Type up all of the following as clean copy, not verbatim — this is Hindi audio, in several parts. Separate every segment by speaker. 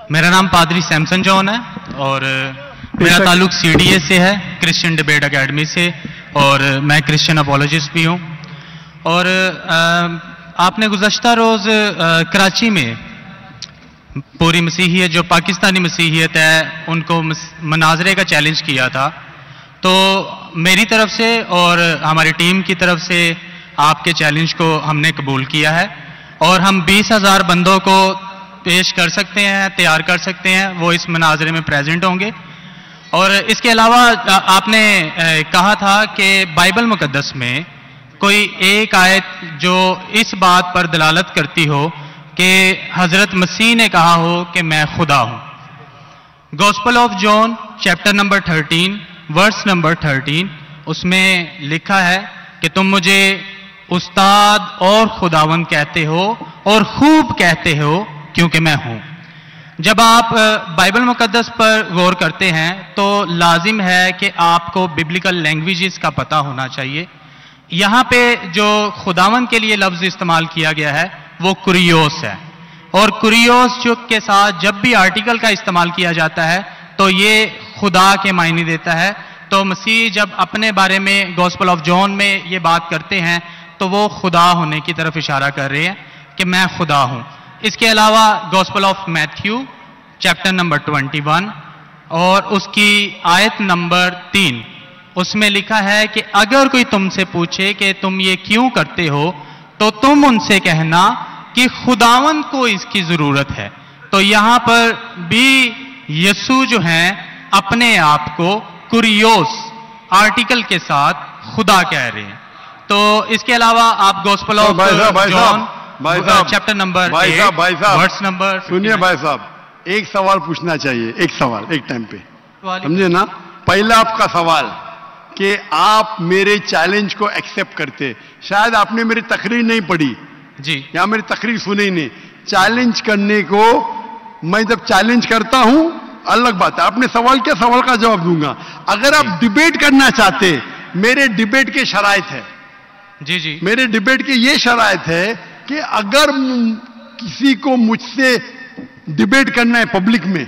Speaker 1: मेरा नाम पादरी सैमसन जॉन है और मेरा ताल्लुक CDA से है, क्रिश्चियन डिबेट एकेडमी से, और मैं क्रिश्चियन अपॉलोजिस्ट भी हूँ। और आपने गुज़श्ता रोज़ कराची में पूरी मसीहियत जो पाकिस्तानी मसीहियत है उनको मनाजरे का चैलेंज किया था, तो मेरी तरफ से और हमारी टीम की तरफ से आपके चैलेंज को हमने कबूल किया है और हम 20,000 बंदों को पेश कर सकते हैं, तैयार कर सकते हैं, वो इस मनाजरे में प्रेजेंट होंगे। और इसके अलावा आपने कहा था कि बाइबल मुकद्दस में कोई एक आयत जो इस बात पर दलालत करती हो कि हजरत मसीह ने कहा हो कि मैं खुदा हूं। Gospel of John chapter number 13 verse number 13, उसमें लिखा है कि तुम मुझे उस्ताद और खुदावंद कहते हो और खूब कहते हो क्योंकि मैं हूं। जब आप बाइबल मुकद्दस पर गौर करते हैं तो लाजिम है कि आपको बिब्लिकल लैंग्वेजेस का पता होना चाहिए। यहां पे जो खुदावंद के लिए लफ्ज इस्तेमाल किया गया है वो कुरियोस है, और कुरियोस जो के साथ जब भी आर्टिकल का इस्तेमाल किया जाता है तो ये खुदा के मायने देता है। तो मसीह जब अपने बारे में गॉस्पेल ऑफ जॉन में ये बात करते हैं तो वो खुदा होने की तरफ इशारा कर रहे हैं कि मैं खुदा हूं। इसके अलावा gospel of Matthew chapter number 21 और उसकी आयत नंबर 3, उसमें लिखा है कि अगर कोई तुमसे पूछे कि तुम ये क्यों करते हो तो तुम उनसे कहना कि खुदावंद को इसकी जरूरत है। तो यहां पर भी यीशु जो हैं अपने आप को कुरियोस आर्टिकल के साथ खुदा कह रहे हैं। तो इसके अलावा आप gospel of John chapter number 8 verse number,
Speaker 2: सुनिए भाई साहब, एक सवाल पूछना चाहिए, एक सवाल एक टाइम पे, समझे ना। पहला आपका सवाल कि आप मेरे चैलेंज को एक्सेप्ट करते, शायद आपने मेरी तकरीर नहीं पढ़ी
Speaker 1: जी,
Speaker 2: या मेरी तकरीर सुनी नहीं। चैलेंज करने को मैं जब चैलेंज करता हूं अलग बात है, आपने सवाल किया, सवाल का जवाब दूंगा। अगर आप डिबेट करना चाहते, मेरे डिबेट के शराइत है
Speaker 1: जी जी,
Speaker 2: मेरे डिबेट के ये शराइत है कि अगर किसी को मुझसे डिबेट करना है पब्लिक में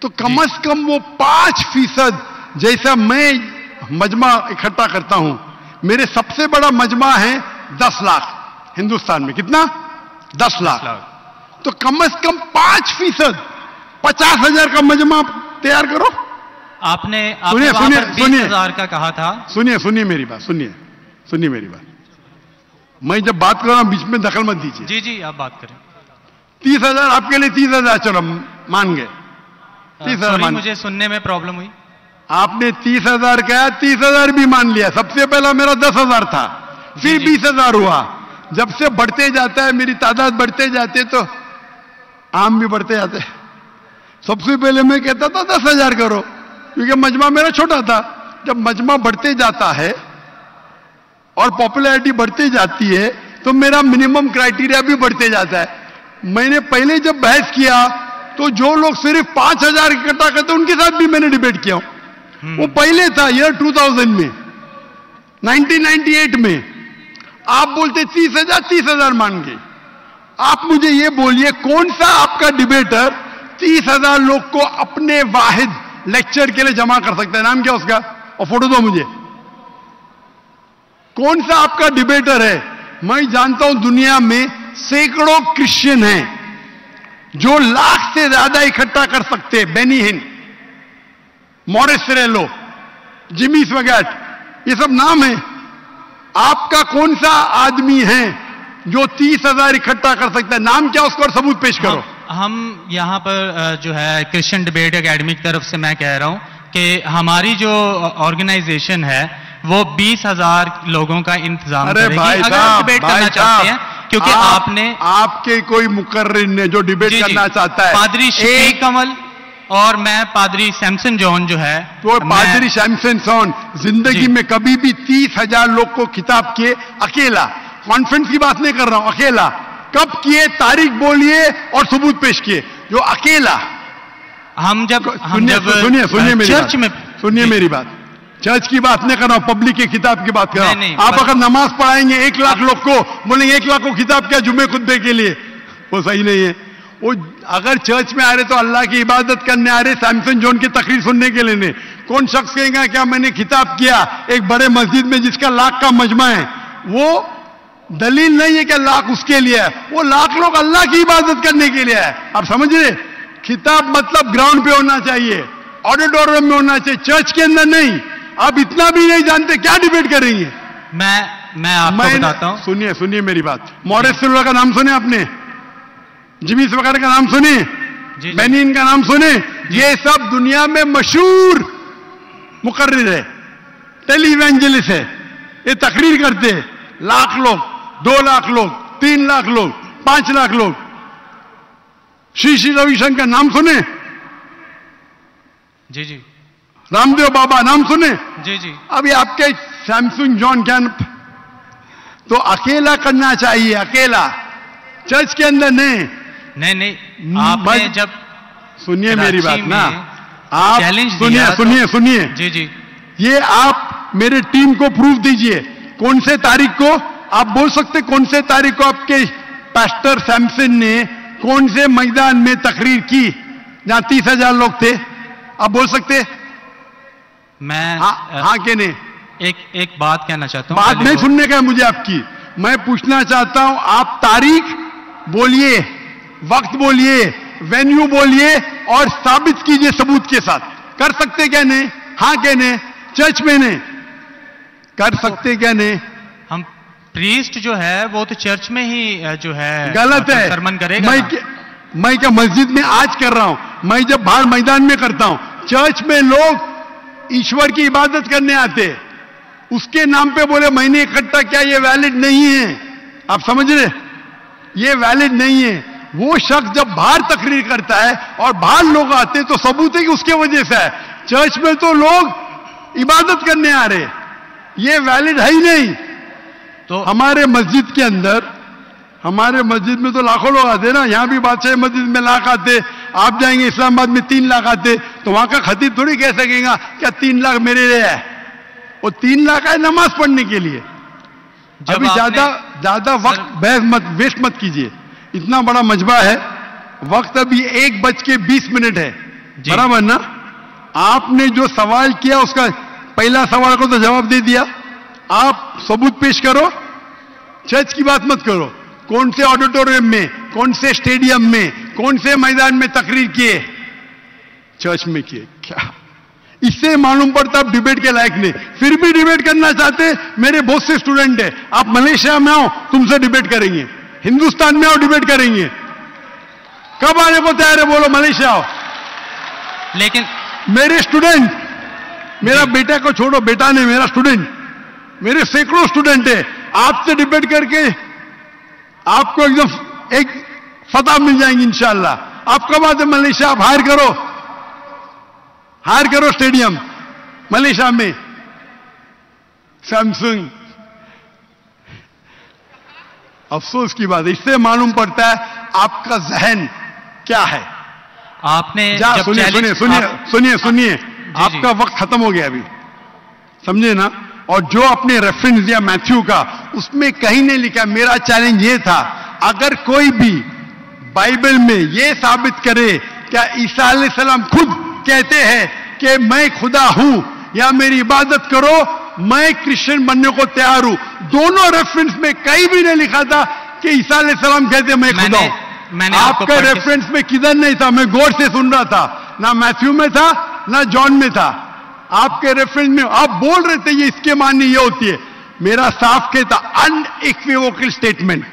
Speaker 2: तो कम से कम वो 5% जैसा मैं मजमा इकट्ठा करता हूं। मेरे सबसे बड़ा मजमा है 10 लाख हिंदुस्तान में। कितना? 10 लाख। तो कम से कम 5%, 50,000 का मजमा तैयार करो।
Speaker 1: आपने
Speaker 2: सुनिए
Speaker 1: 20,000 का कहा था।
Speaker 2: सुनिए मेरी बात, सुनिए मेरी बात। मैं जब बात कर रहा हूं बीच में दखल मत दीजिए।
Speaker 1: जी जी, आप बात करें।
Speaker 2: 30,000 आपके लिए 30,000, चलो मान गए। 30,000
Speaker 1: मुझे सुनने में प्रॉब्लम हुई।
Speaker 2: आपने 30,000 कहा, 30,000 भी मान लिया। सबसे पहला मेरा 10,000 था, फिर 20,000 हुआ। जब से बढ़ते जाता है, मेरी तादाद बढ़ते जाते तो आम भी बढ़ते जाते। सबसे पहले मैं कहता था 10,000 करो, क्योंकि मजमा मेरा छोटा था। जब मजमा बढ़ते जाता है और पॉपुलैरिटी बढ़ती जाती है तो मेरा मिनिमम क्राइटेरिया भी बढ़ते जाता है। मैंने पहले जब बहस किया तो जो लोग सिर्फ 5,000 इकट्ठा करते उनके साथ भी मैंने डिबेट किया। वो पहले था ईयर 2000 में, 1998 में। आप बोलते 30,000 मान गए। आप मुझे ये बोलिए कौन सा आपका डिबेटर 30,000 लोग को अपने वाहिद लेक्चर के लिए जमा कर सकता है? नाम क्या उसका, और फोटो दो मुझे। कौन सा आपका डिबेटर है? मैं जानता हूं दुनिया में सैकड़ों क्रिश्चियन हैं जो लाख से ज्यादा इकट्ठा कर सकते हैं। बेनी हिन, मॉरिस रेलो, जिमी स्वैगट, ये सब नाम है। आपका कौन सा आदमी है जो 30,000 इकट्ठा कर सकता है? नाम क्या उसका और सबूत पेश करो।
Speaker 1: हम यहाँ पर जो है क्रिश्चियन डिबेट एकेडमी की तरफ से मैं कह रहा हूं कि हमारी जो ऑर्गेनाइजेशन है वो 20,000 लोगों का इंतजाम करेगी। अगर आप डिबेट करना चाहते हैं, क्योंकि
Speaker 2: आपके कोई मुकर्रिर ने जो डिबेट करना चाहता है,
Speaker 1: पादरी शफीक कमल और मैं पादरी सैमसन जॉन जो है,
Speaker 2: तो पादरी सैमसन जॉन जिंदगी में कभी भी 30,000 लोग को खिताब किए अकेला। कॉन्फ्रेंस की बात नहीं कर रहा हूं, अकेला। कब किए, तारीख बोलिए और सबूत पेश किए। जो अकेला
Speaker 1: हम जब
Speaker 2: सुनिए चर्च में, सुनिए मेरी बात, चर्च की बात नहीं कर रहा हूं, पब्लिक की किताब की बात कर रहा हूं। आप अगर नमाज पढ़ाएंगे 1 लाख लोग को, बोलेंगे 1 लाख को किताब क्या जुम्मे खुतबे के लिए, वो सही नहीं है। वो अगर चर्च में आ रहे तो अल्लाह की इबादत करने आ रहे, सैमसन जॉन की तकरीर सुनने के लिए नहीं। कौन शख्स कहेगा क्या मैंने खिताब किया एक बड़े मस्जिद में जिसका लाख का मजमा है, वो दलील नहीं है कि लाख उसके लिए है, वो लाख लोग अल्लाह की इबादत करने के लिए है। आप समझ रहे? खिताब मतलब ग्राउंड पे होना चाहिए, ऑडिटोरियम में होना चाहिए, चर्च के अंदर नहीं। आप इतना भी नहीं जानते, क्या डिबेट करेंगे?
Speaker 1: मैं आपको बताता हूं।
Speaker 2: सुनिए मेरी बात। मॉरिस सिल्वा का नाम सुने आपने? जिमिस वगैरह का नाम सुने? बेनिन का नाम सुने? ये सब दुनिया में मशहूर मुकर्रिर है, टेलीवेंजलिस्ट है। ये तकरीर करते हैं, लाख लोग, 2 लाख लोग, 3 लाख लोग, 5 लाख लोग। श्री रविशंकर नाम सुने?
Speaker 1: जी जी।
Speaker 2: रामदेव बाबा नाम सुने? जी जी। अभी आपके सैमसंग जॉन क्या? तो अकेला करना चाहिए, अकेला, चर्च के अंदर नहीं।
Speaker 1: आपने जब
Speaker 2: सुनिए मेरी बात ना, आप सुनिए
Speaker 1: जी जी।
Speaker 2: ये आप मेरे टीम को प्रूफ दीजिए, कौन से तारीख को आप बोल सकते, कौन से तारीख को आपके पास्टर सैमसन ने कौन से मैदान में तकरीर की जहां 30,000 लोग थे? आप बोल सकते?
Speaker 1: मैं
Speaker 2: हाँ के नहीं?
Speaker 1: एक बात कहना चाहता हूं।
Speaker 2: बात नहीं सुनने का है मुझे आपकी, मैं पूछना चाहता हूं, आप तारीख बोलिए, वक्त बोलिए, वेन्यू बोलिए और साबित कीजिए सबूत के साथ। कर सकते क्या नहीं? हाँ क्या नहीं? चर्च में नहीं कर सकते क्या नहीं?
Speaker 1: हम प्रीस्ट जो है वो तो चर्च में ही जो है
Speaker 2: गलत है,
Speaker 1: सरमन करेगा।
Speaker 2: मैं क्या मस्जिद में आज कर रहा हूं, मैं जब बाहर मैदान में करता हूं। चर्च में लोग ईश्वर की इबादत करने आते, उसके नाम पे बोले मैंने इकट्ठा किया, ये वैलिड नहीं है। आप समझ रहे? ये वैलिड नहीं है। वो शख्स जब बाहर तकरीर करता है और बाहर लोग आते हैं तो सबूत है कि उसके वजह से है। चर्च में तो लोग इबादत करने आ रहे, ये वैलिड है ही नहीं। तो हमारे मस्जिद के अंदर, हमारे मस्जिद में तो लाखों लोग आते ना, यहां भी बादशाह मस्जिद में लाख आते, आप जाएंगे इस्लामाबाद में 3 लाख आते, तो वहां का खतीब थोड़ी कह सकेगा क्या 3 लाख मेरे लिए है। वो 3 लाख है नमाज पढ़ने के लिए। अभी ज्यादा वक्त वेस्ट मत कीजिए, इतना बड़ा मजबा है, वक्त अभी 1:20 है, बराबर ना? आपने जो सवाल किया उसका पहला सवाल को तो जवाब दे दिया। आप सबूत पेश करो, चर्च की बात मत करो। कौन से ऑडिटोरियम में, कौन से स्टेडियम में, कौन से मैदान में तकरीर किए? चर्च में किए। क्या इससे मालूम पड़ता आप डिबेट के लायक नहीं? फिर भी डिबेट करना चाहते। मेरे बहुत से स्टूडेंट हैं, आप मलेशिया में आओ तुमसे डिबेट करेंगे, हिंदुस्तान में आओ डिबेट करेंगे। कब आने को तैयार है बोलो? मलेशिया आओ।
Speaker 1: लेकिन
Speaker 2: मेरे स्टूडेंट, मेरा बेटा को छोड़ो, बेटा नहीं, मेरा स्टूडेंट, मेरे सैकड़ों स्टूडेंट है, आपसे डिबेट करके आपको एकदम एक फतह मिल जाएंगी इंशाअल्लाह। आप कब आते मलेशिया? आप हायर करो स्टेडियम मलेशिया में, सैमसंग। अफसोस की बात है, इससे मालूम पड़ता है आपका जहन क्या है।
Speaker 1: आपने
Speaker 2: सुनिए आपका वक्त खत्म हो गया अभी, समझे ना? और जो आपने रेफरेंस दिया मैथ्यू का, उसमें कहीं नहीं लिखा। मेरा चैलेंज ये था, अगर कोई भी बाइबल में ये साबित करे क्या ईसा अलैहिस्सलाम खुद कहते हैं कि मैं खुदा हूं या मेरी इबादत करो, मैं क्रिश्चियन बनने को तैयार हूं। दोनों रेफरेंस में कहीं भी नहीं लिखा था कि ईसा अलैहिस्सलाम कहते मैं खुदा हूं। आपका रेफरेंस में किधर नहीं था, मैं गौर से सुन रहा था, ना मैथ्यू में था ना जॉन में था। आपके रेफरेंस में आप बोल रहे थे ये इसके माननी ये होती है। मेरा साफ कहता unequivocal statement,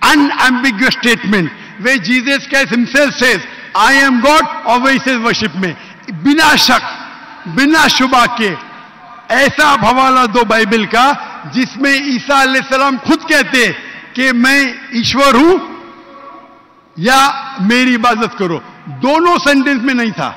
Speaker 2: unambiguous statement, way Jesus Christ himself says I am God और वे सेज वर्शिप में, बिना शक बिना शुबा के ऐसा आप हवाला दो बाइबल का जिसमें ईसा अलैहिस्सलाम खुद कहते कि मैं ईश्वर हूं या मेरी इबादत करो। दोनों सेंटेंस में नहीं था।